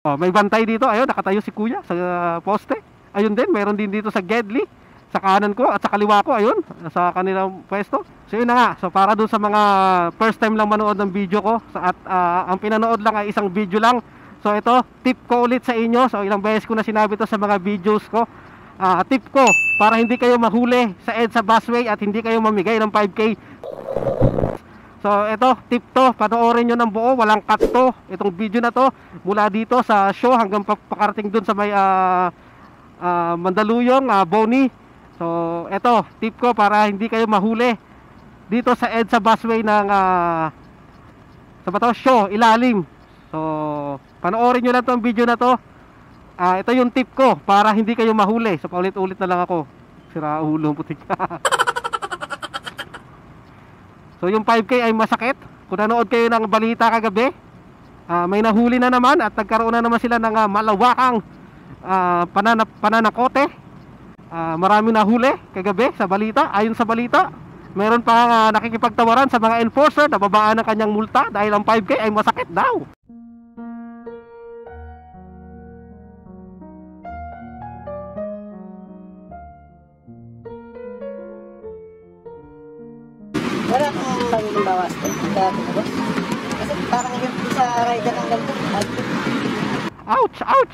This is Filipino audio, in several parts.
Oh, may bantay dito. Ayun, nakatayo si kuya sa poste. Ayun din, meron din dito sa Gedli. Sa kanan ko at sa kaliwa ko, ayun, sa kanilang pwesto. So yun na nga, so para dun sa mga first time lang manood ng video ko at ang pinanood lang ay isang video lang. So ito, tip ko ulit sa inyo. So ilang beses ko na sinabi to sa mga videos ko. Tip ko, para hindi kayo mahuli sa EDSA busway at hindi kayo mamigay ng 5K. So ito, tip to, panoorin nyo ng buo, walang cut to. Itong video na to, mula dito sa show hanggang pakarating dun sa may Mandaluyong, Boni. So ito, tip ko para hindi kayo mahuli dito sa EDSA busway ng sa bato show, ilalim. So panoorin nyo lang tong video na to. Ito yung tip ko para hindi kayo mahuli. So paulit-ulit na lang ako. Sira ulo putik. So yung 5K ay masakit. Kung nanood kayo ng balita kagabi, may nahuli na naman at nagkaroon na naman sila ng malawakang pananakote. Marami nahuli kagabi sa balita. Ayon sa balita, meron pa nakikipagtawaran sa mga enforcer na babaan ng kanyang multa dahil ang 5K ay masakit daw. Wala akong magiging bawas ko. Kasi parang yun sa rider ng ganito. Ouch! Ouch!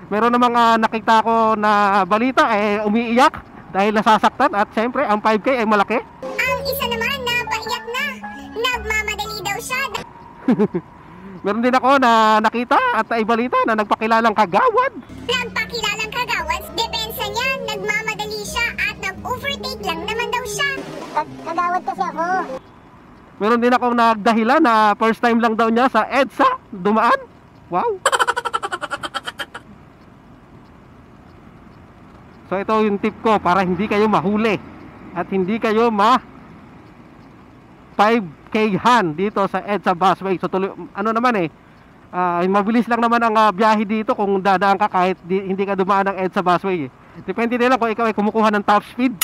Meron namang nakita ko na balita umiiyak dahil nasasaktan at siyempre ang 5K ay malaki. Ang isa naman na paiyak na. Nagmamadali daw siya. Meron din ako na nakita at ay balita na nagpakilalang kagawad. Nagpakilalang kagawad, depensa niya, nagmamadali siya at nag-overtake lang naman daw siya. Kagawad kasi ako. Meron din akong nagdahilan na first time lang daw niya sa EDSA dumaan. Wow! So ito yung tip ko para hindi kayo mahuli at hindi kayo 5K-han dito sa EDSA busway. So tuloy, ano naman mabilis lang naman ang biyahe dito kung dadaan ka kahit hindi ka dumaan ng EDSA busway. Depende nila kung ikaw ay kumukuha ng top speed.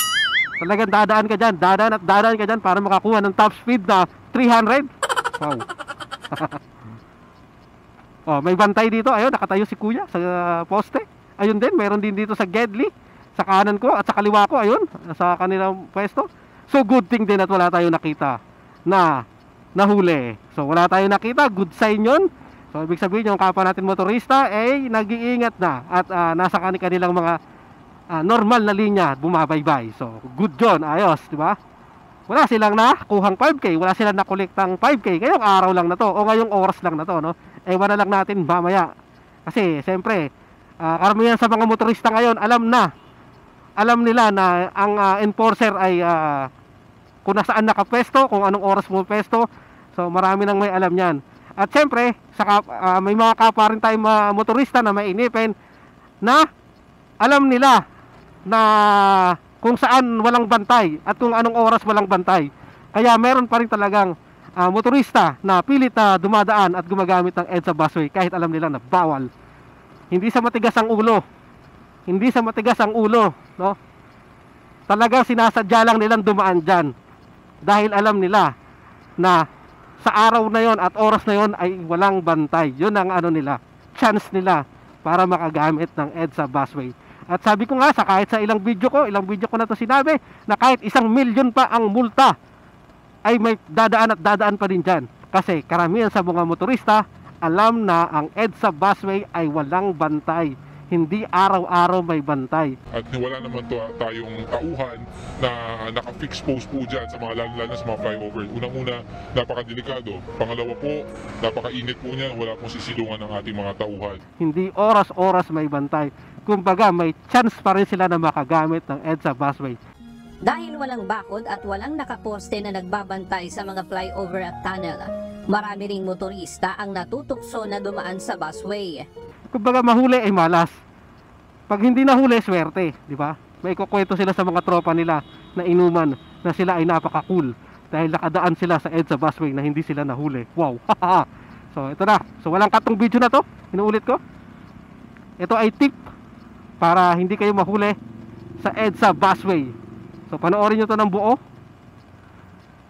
Talagang dadaan ka dyan, dadaan ka dyan para makakuha ng top speed na 300. Wow. Oh, may bantay dito. Ayun, nakatayo si kuya sa poste. Ayun din, meron din dito sa Gedli. Sa kanan ko at sa kaliwa ko, ayun, sa kanilang pwesto. So good thing din at wala tayong nakita na nahuli. So wala tayong nakita, good sign yun. So ibig sabihin yung kapwa natin motorista ay nag-iingat na at nasa kanilang mga normal na linya bumabaybay. So good yun, ayos, di ba? Wala silang nakuhang 5K, wala silang nakolektang 5K ngayong araw lang na to o ngayong oras lang na to, no? Ewan na lang natin mamaya. Kasi siyempre, karamihan sa mga motorista ngayon alam nila na ang enforcer ay kung nasaan nakapwesto, kung anong oras mo pwesto. So marami nang may alam yan. At siyempre, may mga kapwa rin tayong motorista na mainipin na alam nila na kung saan walang bantay at kung anong oras walang bantay. Kaya meron pa rin talagang motorista na pilit na dumadaan at gumagamit ng EDSA busway kahit alam nila na bawal. Hindi sa matigas ang ulo. Hindi sa matigas ang ulo, no? Talagang sinasadya lang nilang dumaan dyan dahil alam nila na sa araw na yon at oras na yon ay walang bantay. Yun ang nila, chance nila para makagamit ng EDSA busway. At sabi ko nga kahit sa ilang video ko na to sinabi na kahit 1 milyon pa ang multa ay may dadaan pa din dyan. Kasi karamihan sa mga motorista alam na ang EDSA busway ay walang bantay. Hindi araw-araw may bantay. At wala naman tayong tauhan na naka-fix post po dyan sa mga lalo sa mga flyover. Unang-una, napakadelikado. Pangalawa po, napakainit po niyan. Wala pong sisilungan ng ating mga tauhan. Hindi oras-oras may bantay. Kumbaga may chance pa rin sila na makagamit ng EDSA busway. Dahil walang bakod at walang nakaposte na nagbabantay sa mga flyover at tunnel, marami ring motorista ang natutukso na dumaan sa busway. Kumbaga mahuli ay malas. Pag hindi nahuli, swerte, di ba? May kukwento sila sa mga tropa nila na inuman na sila ay napaka-cool dahil nakadaan sila sa EDSA busway na hindi sila nahuli. Wow. So ito na. So walang katong video na to. Inuulit ko. Ito ay tip para hindi kayo mahuli sa EDSA busway. So panoorin nyo to ng buo.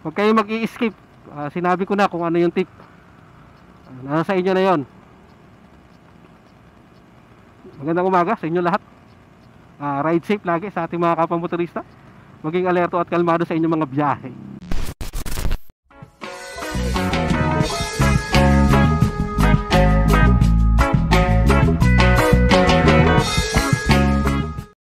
Huwag kayo mag-i-skip. Sinabi ko na kung ano yung tip. Nasa inyo na yon. Magandang umaga sa inyo lahat. Ride safe lagi sa ating mga kapwa motorista. Maging alerto at kalmado sa inyong mga biyahe.